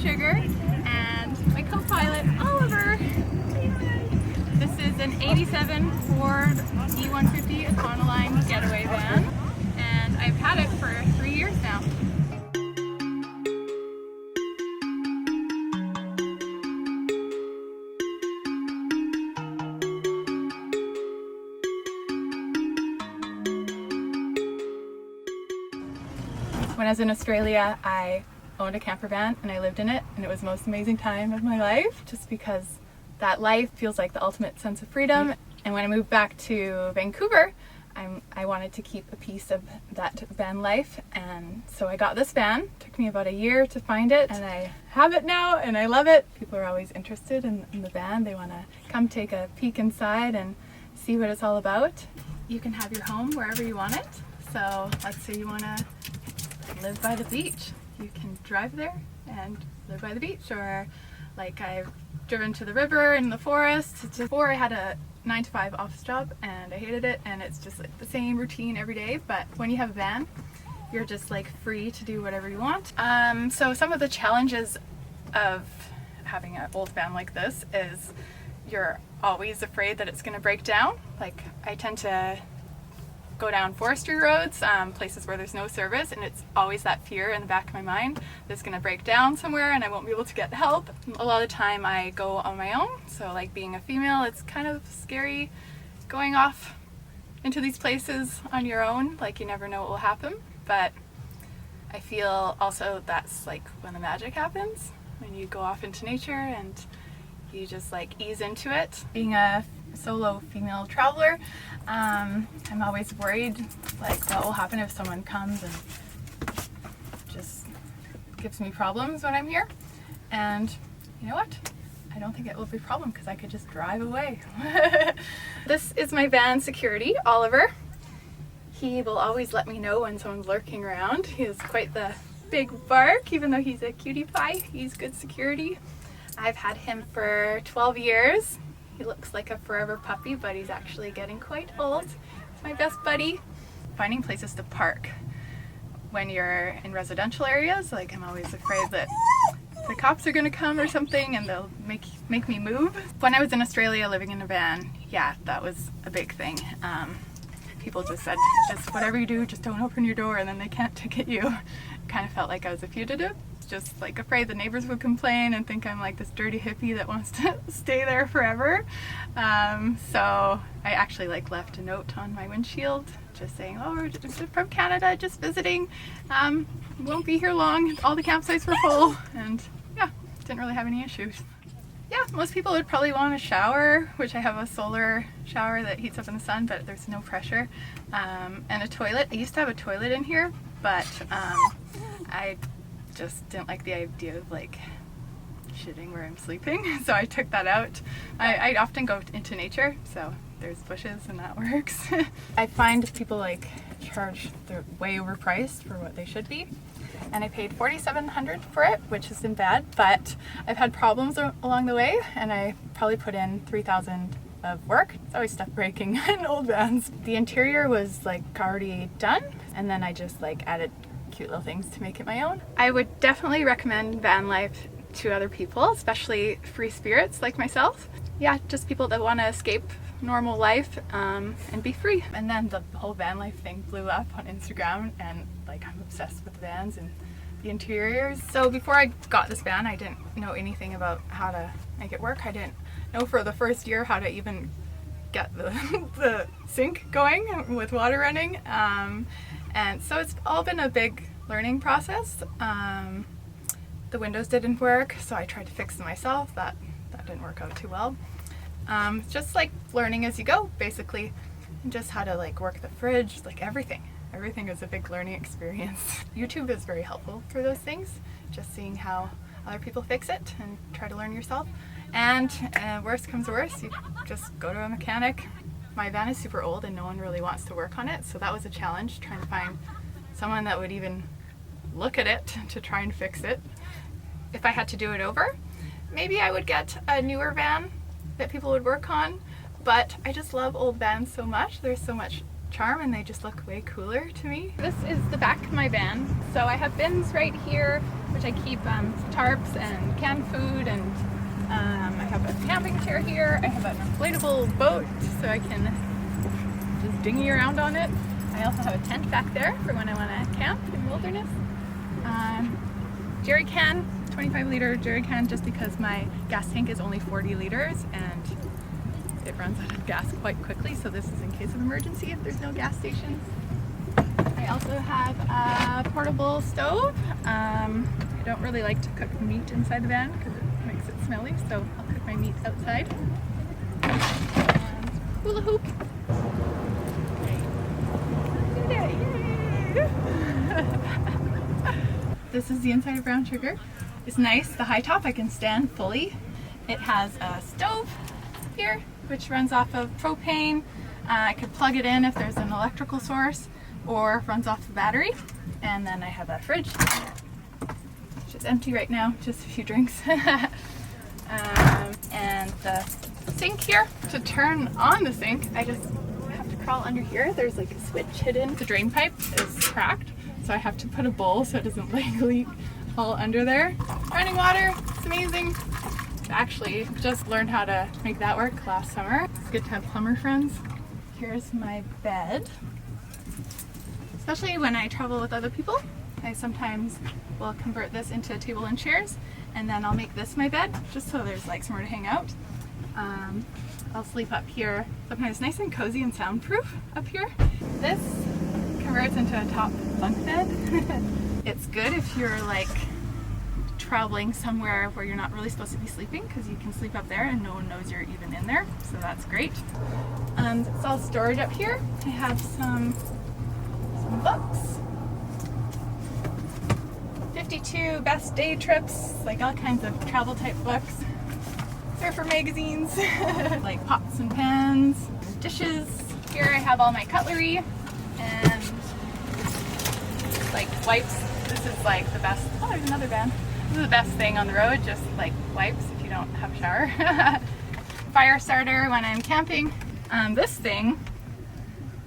Sugar, and my co-pilot Oliver. This is an 87 Ford E150 Econoline getaway van, and I've had it for 3 years now. When I was in Australia, I owned a camper van and I lived in it, and it was the most amazing time of my life, just because that life feels like the ultimate sense of freedom. And when I moved back to Vancouver, I wanted to keep a piece of that van life, and so I got this van. It took me about a year to find it, and I have it now and I love it. People are always interested in the van. They want to come take a peek inside and see what it's all about. You can have your home wherever you want it. So let's say you want to live by the beach. You can drive there and live by the beach, or like I've driven to the river and the forest. Before I had a 9-to-5 office job and I hated it, and it's just like the same routine every day, but when you have a van, you're just like free to do whatever you want. So some of the challenges of having an old van like this is you're always afraid that it's going to break down. Like I tend to go down forestry roads, places where there's no service, and it's always that fear in the back of my mind that it's going to break down somewhere and I won't be able to get help. A lot of the time I go on my own, so like being a female, it's kind of scary going off into these places on your own. Like you never know what will happen, but I feel also that's like when the magic happens, when you go off into nature and you just like ease into it. Being a solo female traveler, I'm always worried like what will happen if someone comes and just gives me problems when I'm here. And you know what? I don't think it will be a problem because I could just drive away. This is my van security, Oliver. He will always let me know when someone's lurking around. He has quite the big bark, even though he's a cutie pie. He's good security. I've had him for 12 years. He looks like a forever puppy, but he's actually getting quite old. He's my best buddy. Finding places to park when you're in residential areas, like I'm always afraid that the cops are gonna come or something and they'll make me move. When I was in Australia living in a van, yeah, that was a big thing. People just said, just whatever you do, just don't open your door and then they can't ticket you. Kind of felt like I was a fugitive. Just like afraid the neighbors would complain and think I'm like this dirty hippie that wants to stay there forever. So I actually like left a note on my windshield just saying, oh, we're just from Canada, just visiting. Won't be here long. All the campsites were full, and yeah, didn't really have any issues. Yeah, most people would probably want a shower, which I have a solar shower that heats up in the sun, but there's no pressure. And a toilet. I used to have a toilet in here, but I just didn't like the idea of like shitting where I'm sleeping, so I took that out. I often go into nature, so there's bushes and that works. I find people like charge, they're way overpriced for what they should be, and I paid $4,700 for it, which isn't bad, but I've had problems along the way and I probably put in $3,000 of work. It's always stuff breaking in old vans. The interior was like already done, and then I just like added cute little things to make it my own. I would definitely recommend van life to other people, especially free spirits like myself. Yeah, just people that want to escape normal life and be free. And then the whole van life thing blew up on Instagram, and like I'm obsessed with vans and the interiors. So before I got this van, I didn't know anything about how to make it work. I didn't know for the first year how to even get the sink going with water running. And so it's all been a big learning process. The windows didn't work, so I tried to fix them myself. That didn't work out too well. Just like learning as you go, basically. And just how to like work the fridge, like everything. Everything is a big learning experience. YouTube is very helpful for those things. Just seeing how other people fix it and try to learn yourself. And worst comes to worst, you just go to a mechanic. My van is super old and no one really wants to work on it, so that was a challenge, trying to find someone that would even look at it to try and fix it. If I had to do it over, maybe I would get a newer van that people would work on, but I just love old vans so much. There's so much charm and they just look way cooler to me. This is the back of my van. So I have bins right here which I keep tarps and canned food, and I have a camping chair here. I have an inflatable boat so I can just dinghy around on it. I also have a tent back there for when I want to camp in the wilderness. Jerry can, 25-liter jerry can, just because my gas tank is only 40 liters and it runs out of gas quite quickly, so this is in case of emergency if there's no gas stations. I also have a portable stove. I don't really like to cook meat inside the van because it makes it smelly, so I'll cook my meat outside. And hula hoop. This is the inside of brown sugar. It's nice. The high top I can stand fully. It has a stove here, which runs off of propane. I could plug it in if there's an electrical source, or runs off the battery. And then I have a fridge, which is empty right now, just a few drinks. And the sink here. To turn on the sink, I just have to crawl under here. There's like a switch hidden. The drain pipe is cracked, so I have to put a bowl so it doesn't like leak all under there. Running water, it's amazing. Actually, just learned how to make that work last summer. It's good to have plumber friends. Here's my bed. Especially when I travel with other people, I sometimes will convert this into a table and chairs, and then I'll make this my bed, just so there's like somewhere to hang out. I'll sleep up here. Sometimes nice and cozy and soundproof up here. This converts into a top bunk bed. It's good if you're like traveling somewhere where you're not really supposed to be sleeping, because you can sleep up there and no one knows you're even in there, so that's great. It's all storage up here. I have some books, 52 best day trips, like all kinds of travel type books, surfer magazines, like pots and pans, dishes. Here I have all my cutlery and like wipes. This is like the best. Oh, there's another van. This is the best thing on the road, just like wipes if you don't have a shower. Fire starter when I'm camping. This thing,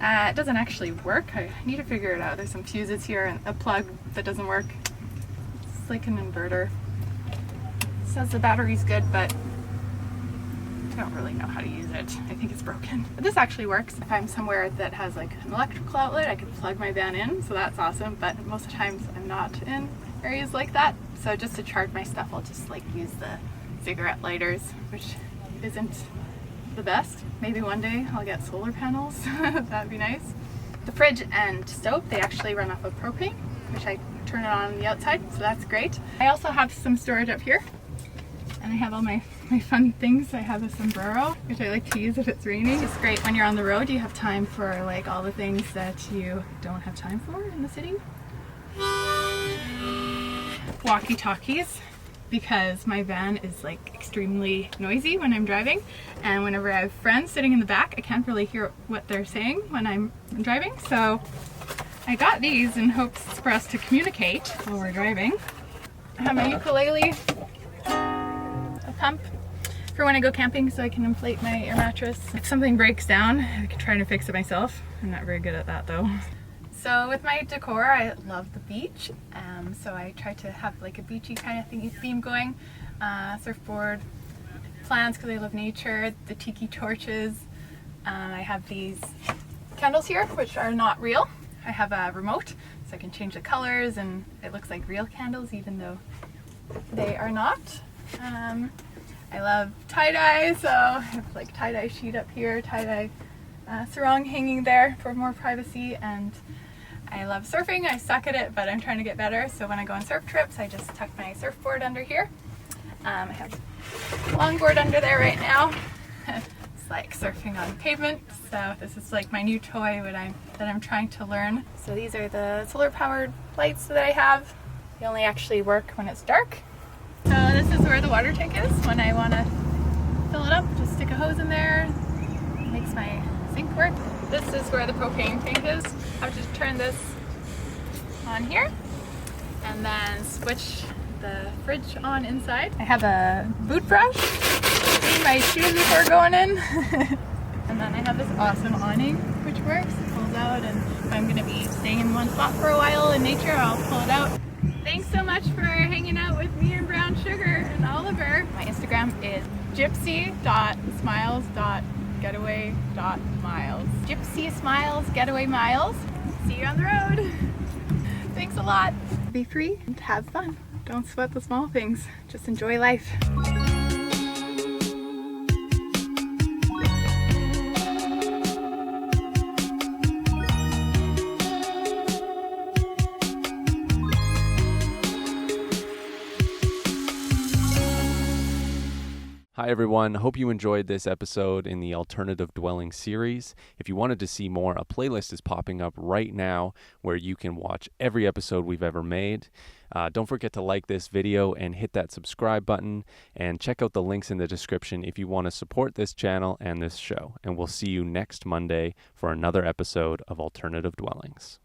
it doesn't actually work. I need to figure it out. There's some fuses here and a plug that doesn't work. It's like an inverter. It says the battery's good, but I don't really know how to use it. I think it's broken. But this actually works. If I'm somewhere that has like an electrical outlet, I can plug my van in, so that's awesome. But most of the times I'm not in areas like that. So just to charge my stuff, I'll just like use the cigarette lighters, which isn't the best. Maybe one day I'll get solar panels. That'd be nice. The fridge and stove, they actually run off of propane, which I turn it on the outside, so that's great. I also have some storage up here, and I have all my fun things. I have a sombrero, which I like to use if it's raining. It's great when you're on the road. You have time for like all the things that you don't have time for in the city. Walkie-talkies, because my van is like extremely noisy when I'm driving, and whenever I have friends sitting in the back, I can't really hear what they're saying when I'm driving. So I got these in hopes for us to communicate while we're driving. I have my ukulele, a pump for when I go camping so I can inflate my air mattress. If something breaks down, I can try to fix it myself. I'm not very good at that though. So with my decor, I love the beach, so I try to have like a beachy kind of theme going. Surfboard, plants because I love nature, the tiki torches. I have these candles here, which are not real. I have a remote, so I can change the colors and it looks like real candles even though they are not. I love tie-dye, so I have like tie-dye sheet up here, tie-dye sarong hanging there for more privacy, and I love surfing. I suck at it, but I'm trying to get better. So when I go on surf trips, I just tuck my surfboard under here. I have a longboard under there right now. It's like surfing on pavement. So this is like my new toy that I'm trying to learn. So these are the solar powered lights that I have. They only actually work when it's dark. So this is where the water tank is when I want to fill it up. Just stick a hose in there. It makes my sink work. This is where the propane tank is. I have to turn this on here and then switch the fridge on inside. I have a boot brush, clean my shoes before going in. And then I have this awesome awning which works. It pulls out, and if I'm going to be staying in one spot for a while in nature, I'll pull it out. Thanks so much for hanging out with me and Brown Sugar and Oliver. My Instagram is gypsy.smiles.getaway.miles. Gypsy Smiles Getaway Miles. See you on the road. Thanks a lot. Be free and have fun. Don't sweat the small things. Just enjoy life. Hi everyone, hope you enjoyed this episode in the Alternative Dwelling series. If you wanted to see more, a playlist is popping up right now where you can watch every episode we've ever made. Don't forget to like this video and hit that subscribe button, and check out the links in the description if you want to support this channel and this show. And we'll see you next Monday for another episode of Alternative Dwellings.